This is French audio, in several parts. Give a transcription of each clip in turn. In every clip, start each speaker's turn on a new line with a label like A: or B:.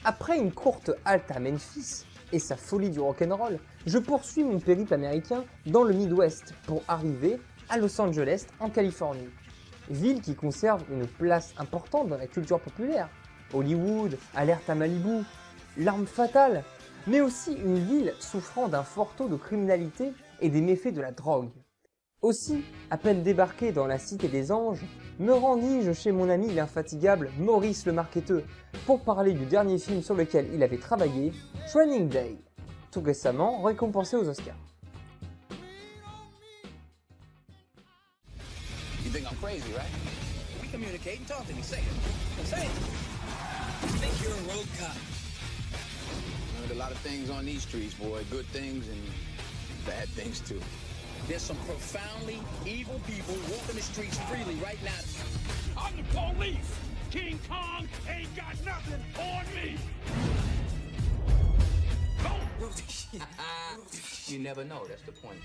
A: Après une courte halte à Memphis et sa folie du rock'n'roll, je poursuis mon périple américain dans le Midwest pour arriver à Los Angeles en Californie. Ville qui conserve une place importante dans la culture populaire. Hollywood, Alerte à Malibu, L'arme fatale, mais aussi une ville souffrant d'un fort taux de criminalité et des méfaits de la drogue. Aussi, à peine débarqué dans la Cité des Anges, me rendis-je chez mon ami l'infatigable Maurice le Marqueteux pour parler du dernier film sur lequel il avait travaillé, Training Day, tout récemment récompensé aux Oscars.
B: You think I'm crazy, right? We communicate and talk to me. Say it. Say it. You think you're a road cop? Learned a lot of things on these streets, boy. Good things and bad things too. There's some profoundly evil people walking the streets freely right now.
C: I'm the police. King Kong ain't got nothing on me.
B: You never know, that's the point.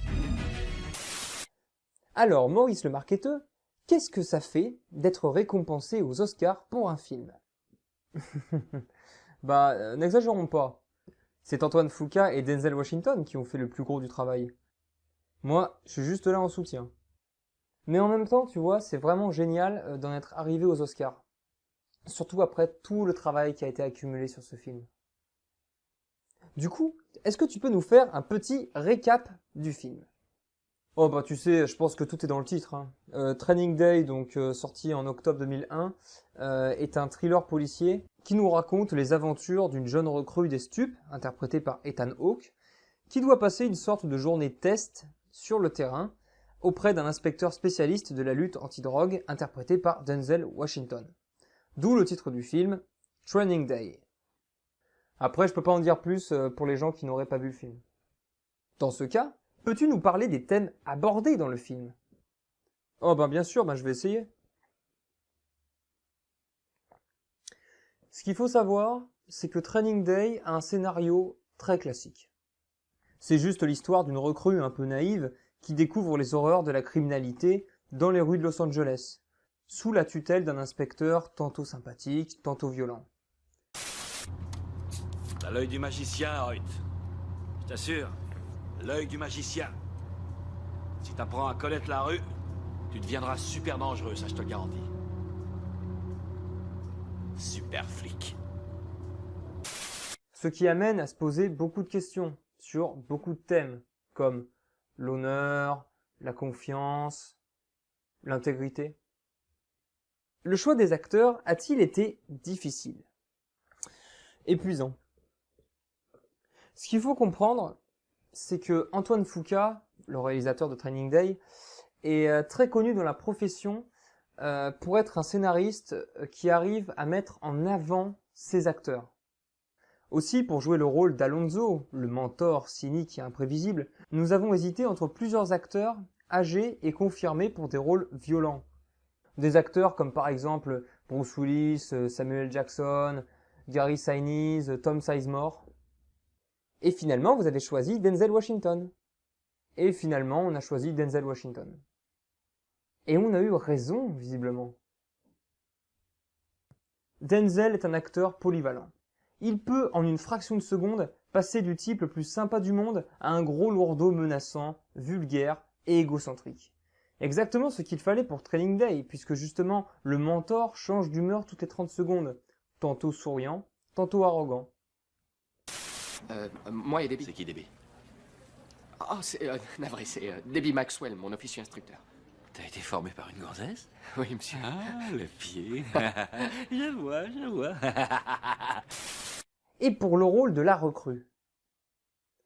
A: Alors, Maurice le Marqueteux, qu'est-ce que ça fait d'être récompensé aux Oscars pour un film? N'exagérons pas. C'est Antoine Fuqua et Denzel Washington qui ont fait le plus gros du travail. Moi, je suis juste là en soutien. Mais en même temps, tu vois, c'est vraiment génial d'en être arrivé aux Oscars. Surtout après tout le travail qui a été accumulé sur ce film. Du coup, est-ce que tu peux nous faire un petit récap du film? Oh bah tu sais, je pense que tout est dans le titre. Training Day, donc sorti en octobre 2001, est un thriller policier qui nous raconte les aventures d'une jeune recrue des stupes, interprétée par Ethan Hawke, qui doit passer une sorte de journée test sur le terrain auprès d'un inspecteur spécialiste de la lutte anti-drogue, interprété par Denzel Washington. D'où le titre du film, Training Day. Après, je peux pas en dire plus pour les gens qui n'auraient pas vu le film. Dans ce cas, peux-tu nous parler des thèmes abordés dans le film? Oh bien sûr, je vais essayer. Ce qu'il faut savoir, c'est que Training Day a un scénario très classique. C'est juste l'histoire d'une recrue un peu naïve qui découvre les horreurs de la criminalité dans les rues de Los Angeles, sous la tutelle d'un inspecteur tantôt sympathique, tantôt violent.
C: T'as l'œil du magicien, Hoyt. Je t'assure, l'œil du magicien. Si t'apprends à connaître la rue, tu deviendras super dangereux, ça je te le garantis. Super flic.
A: Ce qui amène à se poser beaucoup de questions sur beaucoup de thèmes, comme l'honneur, la confiance, l'intégrité. Le choix des acteurs a-t-il été difficile? Épuisant. Ce qu'il faut comprendre, c'est que Antoine Fuqua, le réalisateur de Training Day, est très connu dans la profession pour être un scénariste qui arrive à mettre en avant ses acteurs. Aussi, pour jouer le rôle d'Alonzo, le mentor cynique et imprévisible, nous avons hésité entre plusieurs acteurs âgés et confirmés pour des rôles violents. Des acteurs comme par exemple Bruce Willis, Samuel Jackson, Gary Sinise, Tom Sizemore. Et finalement, vous avez choisi Denzel Washington. Et finalement, on a choisi Denzel Washington. Et on a eu raison, visiblement. Denzel est un acteur polyvalent. Il peut, en une fraction de seconde, passer du type le plus sympa du monde à un gros lourdeau menaçant, vulgaire et égocentrique. Exactement ce qu'il fallait pour Training Day, puisque justement, le mentor change d'humeur toutes les 30 secondes. Tantôt souriant, tantôt arrogant.
D: Moi et Debbie.
C: C'est qui, Debbie?
D: Oh, c'est navré, c'est Debbie Maxwell, mon officier instructeur.
C: T'as été formé par une gonzesse?
D: Oui, monsieur.
C: Ah, le pied. Je vois.
A: Et pour le rôle de la recrue.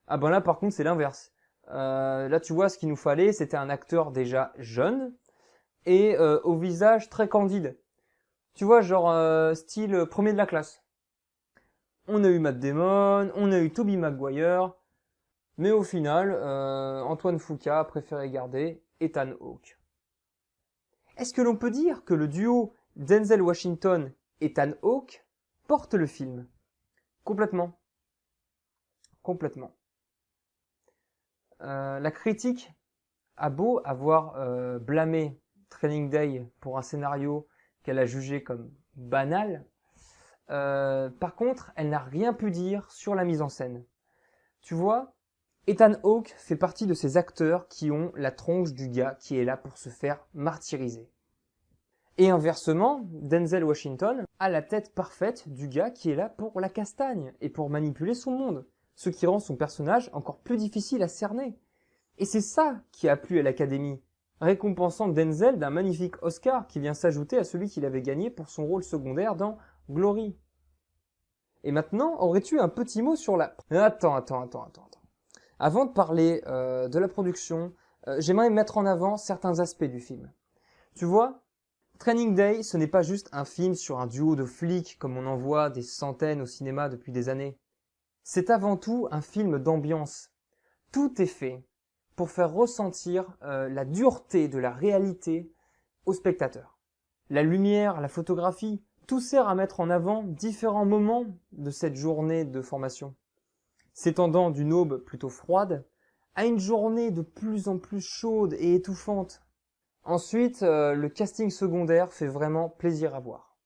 A: Là par contre c'est l'inverse. Là tu vois ce qu'il nous fallait, c'était un acteur déjà jeune et au visage très candide. Tu vois genre style premier de la classe. On a eu Matt Damon, on a eu Tobey Maguire, mais au final Antoine Fuqua a préféré garder Ethan Hawke. Est-ce que l'on peut dire que le duo Denzel Washington-Ethan Hawke porte le film? Complètement. La critique a beau avoir blâmé Training Day pour un scénario qu'elle a jugé comme banal, Par contre, elle n'a rien pu dire sur la mise en scène. Tu vois, Ethan Hawke fait partie de ces acteurs qui ont la tronche du gars qui est là pour se faire martyriser. Et inversement, Denzel Washington a la tête parfaite du gars qui est là pour la castagne et pour manipuler son monde, ce qui rend son personnage encore plus difficile à cerner. Et c'est ça qui a plu à l'Académie, récompensant Denzel d'un magnifique Oscar qui vient s'ajouter à celui qu'il avait gagné pour son rôle secondaire dans Glory. Et maintenant, aurais-tu un petit mot sur la... Attends. Avant de parler de la production, j'aimerais mettre en avant certains aspects du film. Tu vois, Training Day, ce n'est pas juste un film sur un duo de flics comme on en voit des centaines au cinéma depuis des années. C'est avant tout un film d'ambiance. Tout est fait pour faire ressentir la dureté de la réalité au spectateur. La lumière, la photographie, tout sert à mettre en avant différents moments de cette journée de formation, s'étendant d'une aube plutôt froide à une journée de plus en plus chaude et étouffante. Ensuite, le casting secondaire fait vraiment plaisir à voir.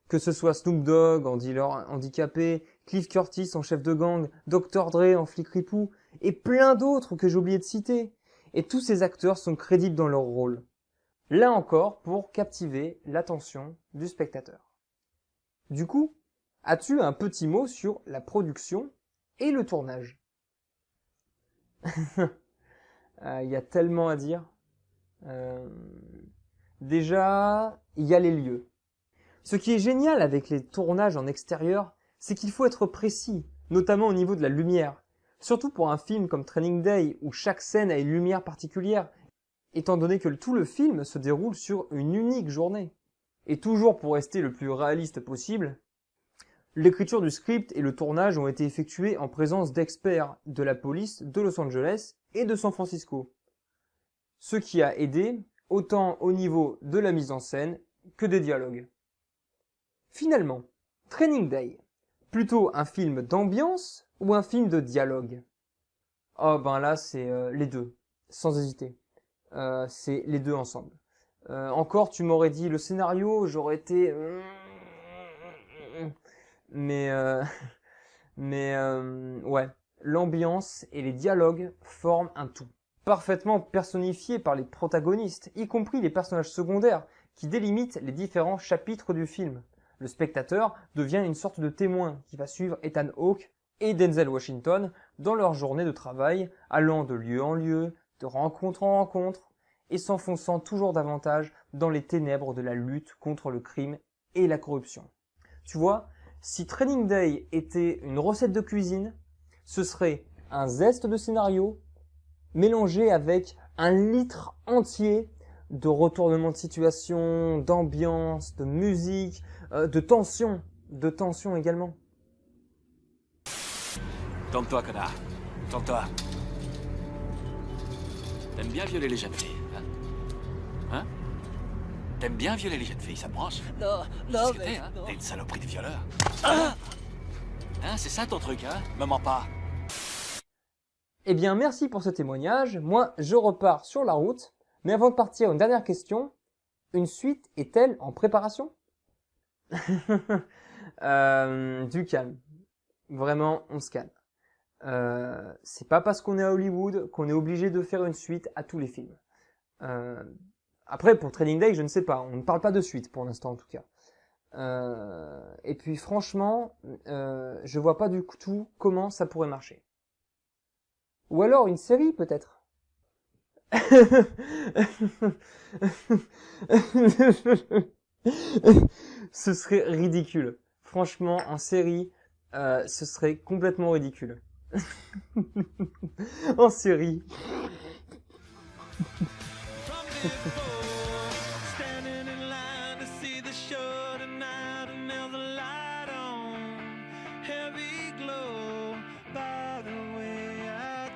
A: Que ce soit Snoop Dogg en dealer handicapé, Cliff Curtis en chef de gang, Dr. Dre en flic ripou, et plein d'autres que j'ai oublié de citer. Et tous ces acteurs sont crédibles dans leur rôle. Là encore, pour captiver l'attention du spectateur. Du coup, as-tu un petit mot sur la production et le tournage? Il y a tellement à dire. Déjà, il y a les lieux. Ce qui est génial avec les tournages en extérieur, c'est qu'il faut être précis, notamment au niveau de la lumière. Surtout pour un film comme Training Day, où chaque scène a une lumière particulière, étant donné que tout le film se déroule sur une unique journée. Et toujours pour rester le plus réaliste possible, l'écriture du script et le tournage ont été effectués en présence d'experts de la police de Los Angeles et de San Francisco. Ce qui a aidé autant au niveau de la mise en scène que des dialogues. Finalement, Training Day, plutôt un film d'ambiance ou un film de dialogue? Oh ben là c'est les deux, sans hésiter. C'est les deux ensemble. Encore tu m'aurais dit le scénario, j'aurais été... Mais ouais, l'ambiance et les dialogues forment un tout. Parfaitement personnifié par les protagonistes, y compris les personnages secondaires, qui délimitent les différents chapitres du film. Le spectateur devient une sorte de témoin qui va suivre Ethan Hawke et Denzel Washington dans leur journée de travail, allant de lieu en lieu, de rencontre en rencontre, et s'enfonçant toujours davantage dans les ténèbres de la lutte contre le crime et la corruption. Tu vois, si Training Day était une recette de cuisine, ce serait un zeste de scénario mélangé avec un litre entier de retournement de situation, d'ambiance, de musique, de tension également.
C: Tourne-toi, connard. Tourne-toi. T'aimes bien violer les jeunes filles, hein? Hein? T'aimes bien violer les jeunes filles, ça te branche?
E: Non,
C: Qu'est-ce que t'es, hein? T'es une saloperie de violeur. Hein, c'est ça ton truc, hein? Me mens pas.
A: Eh bien, merci pour ce témoignage. Moi, je repars sur la route. Mais avant de partir, une dernière question. Une suite est-elle en préparation? Du calme. Vraiment, on se calme. C'est pas parce qu'on est à Hollywood qu'on est obligé de faire une suite à tous les films. Après, pour Training Day, je ne sais pas. On ne parle pas de suite pour l'instant, en tout cas. Et puis, franchement, je vois pas du tout comment ça pourrait marcher. Ou alors une série, peut-être. Ce serait ridicule. Franchement, en série, ce serait complètement ridicule. En série.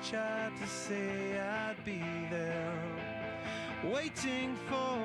F: Tried to say I'd be there, waiting for